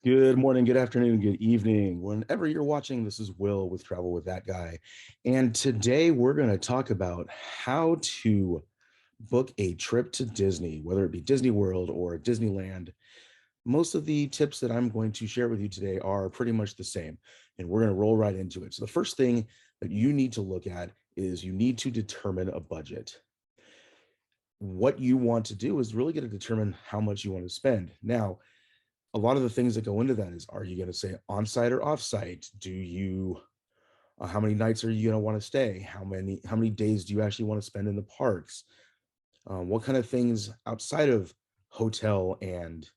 Good morning, good afternoon, good evening. Whenever you're watching, this is Will with Travel with That Guy. And today we're going to talk about how to book a trip to Disney, whether it be Disney World or Disneyland. Most of the tips that I'm going to share with you today are pretty much the same, and we're going to roll right into it. So, the first thing that you need to look at is you need to determine a budget. What you want to do is really going to determine how much you want to spend. Now, a lot of the things that go into that is, are you going to say on-site or off-site? How many nights are you going to want to stay? How many days do you actually want to spend in the parks? What kind of things outside of hotel and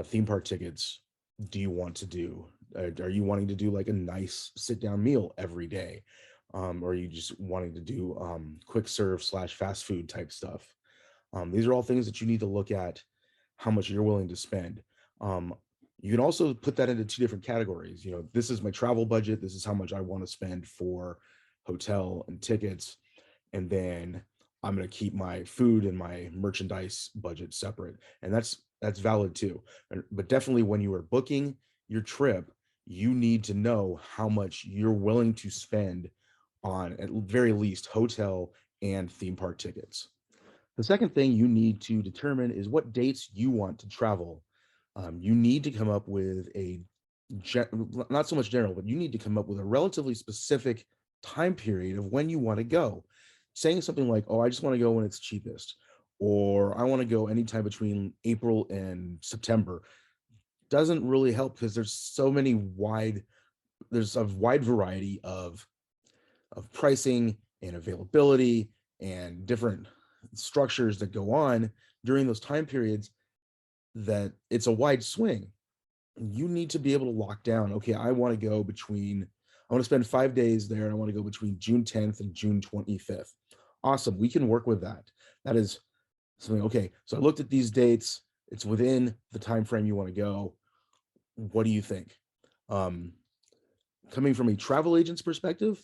theme park tickets do you want to do? Are you wanting to do like a nice sit down meal every day? Or are you just wanting to do quick serve slash fast food type stuff? These are all things that you need to look at how much you're willing to spend. Um, you can also put that into two different categories. This is my travel budget. This is how much I want to spend for hotel and tickets. And then I'm going to keep my food and my merchandise budget separate. And that's valid too. But definitely when you are booking your trip, you need to know how much you're willing to spend on at very least hotel and theme park tickets. The second thing you need to determine is what dates you want to travel. You need to come up with not so much general, but you need to come up with a relatively specific time period of when you want to go. Saying something like, oh, I just want to go when it's cheapest, or I want to go anytime between April and September doesn't really help because there's a wide variety of pricing and availability and different structures that go on during those time periods, that it's a wide swing. You need to be able to lock down, okay, I want to spend 5 days there, and I want to go between June 10th and June 25th. Awesome. We can work with that. That is something. Okay, so I looked at these dates. It's within the time frame you want to go. What do you think? Um, Coming from a travel agent's perspective,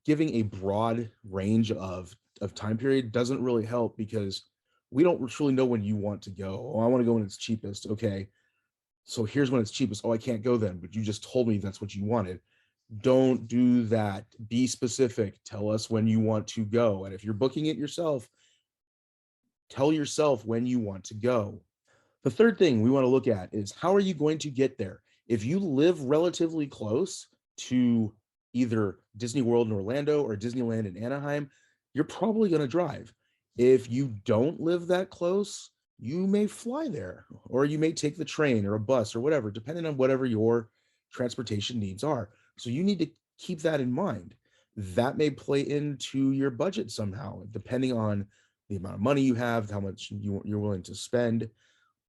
giving a broad range of time period doesn't really help because we don't truly know when you want to go. Oh, I want to go when it's cheapest. Okay, so here's when it's cheapest. Oh, I can't go then, but you just told me that's what you wanted. Don't do that. Be specific. Tell us when you want to go. And if you're booking it yourself, tell yourself when you want to go. The third thing we want to look at is, how are you going to get there? If you live relatively close to either Disney World in Orlando or Disneyland in Anaheim, you're probably going to drive. If you don't live that close, you may fly there, or you may take the train or a bus or whatever, depending on whatever your transportation needs are. So you need to keep that in mind. That may play into your budget somehow, depending on the amount of money you have, how much you're willing to spend.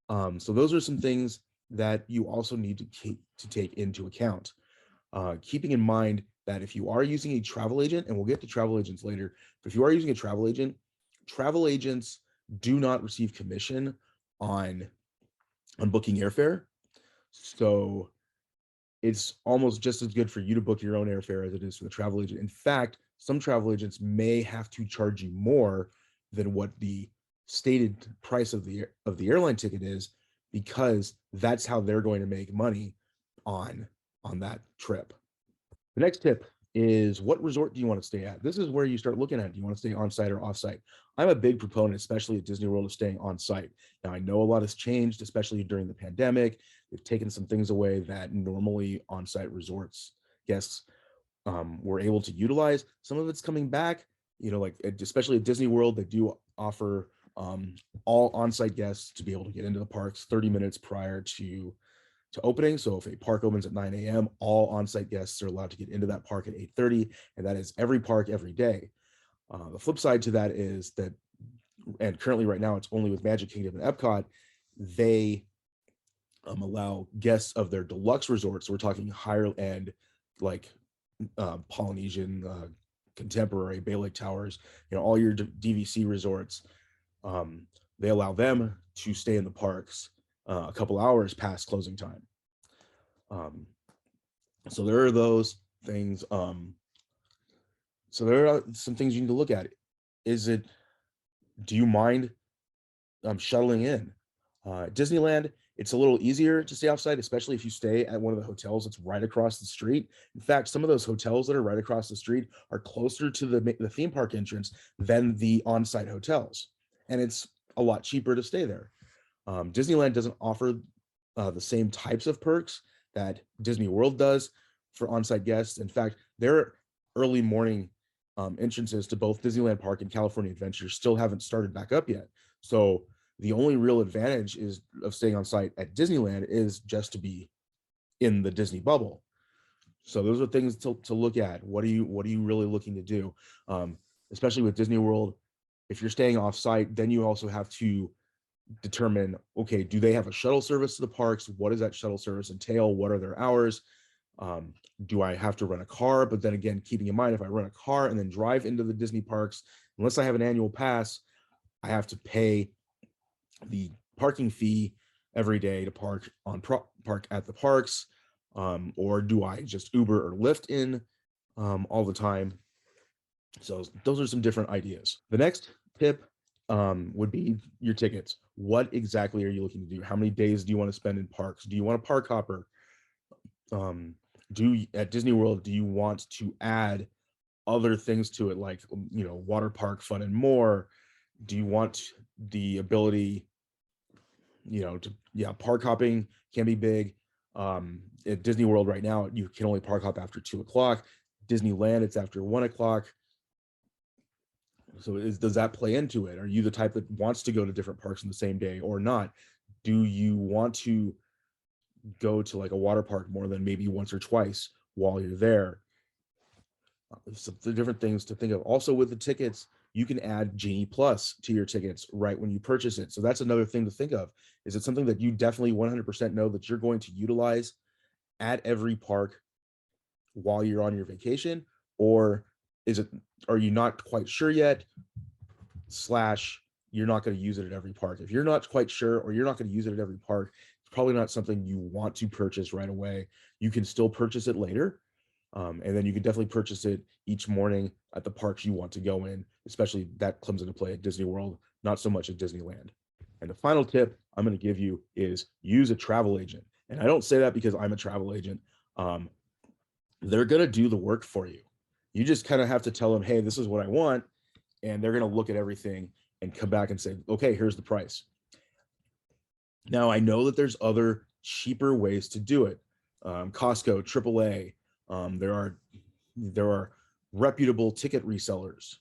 So those are some things that you also need to take into account. Keeping in mind that if you are using a travel agent, and we'll get to travel agents later, but if you are using a travel agents do not receive commission on booking airfare. So it's almost just as good for you to book your own airfare as it is for the travel agent. In fact, some travel agents may have to charge you more than what the stated price of the airline ticket is, because that's how they're going to make money on that trip. The next tip is, what resort do you want to stay at? This is where you start looking at, do you want to stay on site or off site? I'm a big proponent, especially at Disney World, of staying on site. Now, I know a lot has changed, especially during the pandemic. They've taken some things away that normally on site resorts guests were able to utilize. Some of it's coming back, like especially at Disney World, they do offer all on site guests to be able to get into the parks 30 minutes prior to opening. So if a park opens at 9 a.m., all on-site guests are allowed to get into that park at 8:30, and that is every park every day. The flip side to that is that, and currently right now it's only with Magic Kingdom and Epcot, they allow guests of their deluxe resorts, so we're talking higher end, like Polynesian, Contemporary, Bay Lake Towers, all your DVC resorts, they allow them to stay in the parks a couple hours past closing time. Um, so there are those things. So there are some things you need to look at. Do you mind shuttling in? Disneyland, It's a little easier to stay offsite, especially if you stay at one of the hotels that's right across the street. In fact, some of those hotels that are right across the street are closer to the theme park entrance than the on-site hotels, and it's a lot cheaper to stay there. Disneyland doesn't offer the same types of perks that Disney World does for on-site guests. In fact, their early morning entrances to both Disneyland Park and California Adventure still haven't started back up yet. So the only real advantage is of staying on site at Disneyland is just to be in the Disney bubble. So those are things to look at. What are you really looking to do? Especially with Disney World, if you're staying off site, then you also have to determine, okay, do they have a shuttle service to the parks? What does that shuttle service entail? What are their hours? Do I have to rent a car? But then again, keeping in mind, if I rent a car and then drive into the Disney parks, unless I have an annual pass, I have to pay the parking fee every day to park at the parks. Or do I just Uber or Lyft in all the time? So those are some different ideas. The next tip would be your tickets. What exactly are you looking to do? How many days do you want to spend in parks? Do you want a park hopper? At Disney World, do you want to add other things to it, like water park fun and more? Do you want the ability, park hopping can be big. At Disney World right now, you can only park hop after 2 o'clock. Disneyland, it's after 1 o'clock. So does that play into it? Are you the type that wants to go to different parks in the same day or not? Do you want to go to like a water park more than maybe once or twice while you're there? So the different things to think of. Also with the tickets, you can add Genie Plus to your tickets right when you purchase it. So that's another thing to think of. Is it something that you definitely 100% know that you're going to utilize at every park while you're on your vacation? Or are you not quite sure yet, / you're not going to use it at every park? If you're not quite sure or you're not going to use it at every park, it's probably not something you want to purchase right away. You can still purchase it later. And then you can definitely purchase it each morning at the parks you want to go in, especially that comes into play at Disney World, not so much at Disneyland. And the final tip I'm going to give you is use a travel agent. And I don't say that because I'm a travel agent. They're going to do the work for you. You just kind of have to tell them, hey, this is what I want. And they're going to look at everything and come back and say, okay, here's the price. Now, I know that there's other cheaper ways to do it. Costco, AAA. There are reputable ticket resellers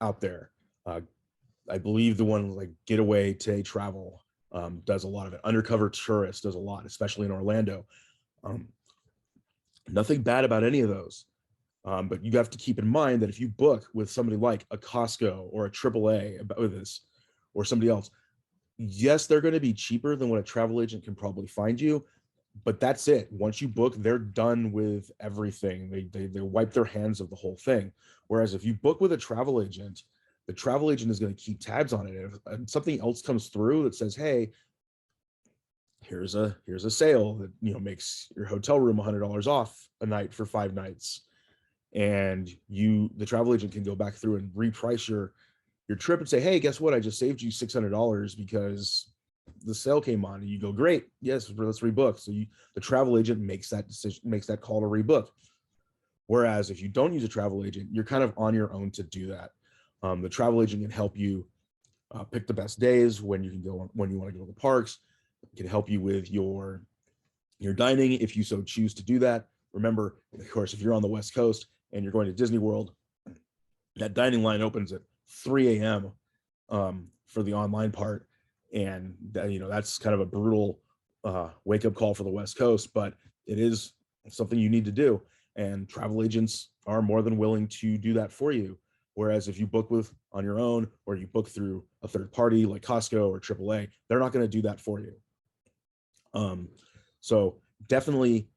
out there. I believe the one like Getaway Today Travel does a lot of it. Undercover Tourist does a lot, especially in Orlando. Nothing bad about any of those. But you have to keep in mind that if you book with somebody like a Costco or a AAA about this or somebody else, yes, they're going to be cheaper than what a travel agent can probably find you, but that's it. Once you book, they're done with everything. They wipe their hands of the whole thing. Whereas if you book with a travel agent, the travel agent is going to keep tabs on it. If something else comes through that says, hey, here's a sale that makes your hotel room $100 off a night for 5 nights, and the travel agent can go back through and reprice your trip and say, hey, guess what? I just saved you $600 because the sale came on. And you go, great, yes, let's rebook. So the travel agent makes that decision, makes that call to rebook. Whereas if you don't use a travel agent, you're kind of on your own to do that. The travel agent can help you pick the best days when you want to go to the parks. It can help you with your dining if you so choose to do that. Remember, of course, if you're on the West Coast and you're going to Disney World, that dining line opens at 3 a.m. For the online part, and that's kind of a brutal wake-up call for the West Coast, but it is something you need to do, and travel agents are more than willing to do that for you. Whereas if you book on your own or you book through a third party like Costco or AAA, they're not going to do that for you. So definitely,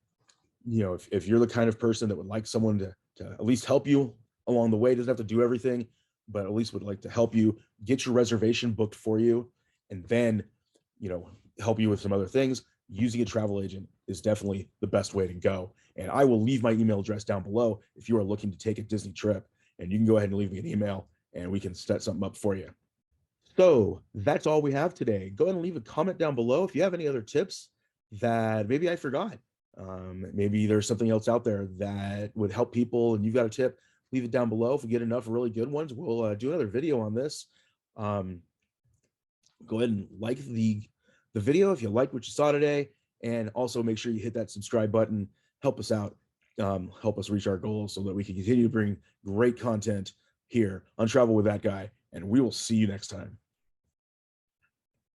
if you're the kind of person that would like someone to at least help you along the way, doesn't have to do everything, but at least would like to help you, get your reservation booked for you, and then, help you with some other things, using a travel agent is definitely the best way to go. And I will leave my email address down below if you are looking to take a Disney trip, and you can go ahead and leave me an email and we can set something up for you. So that's all we have today. Go ahead and leave a comment down below if you have any other tips that maybe I forgot. Maybe there's something else out there that would help people and you've got a tip, leave it down below. If we get enough really good ones, we'll do another video on this. Go ahead and like the video if you like what you saw today, and also make sure you hit that subscribe button. Help us out, help us reach our goals so that we can continue to bring great content here on Travel with That Guy, and we will see you next time.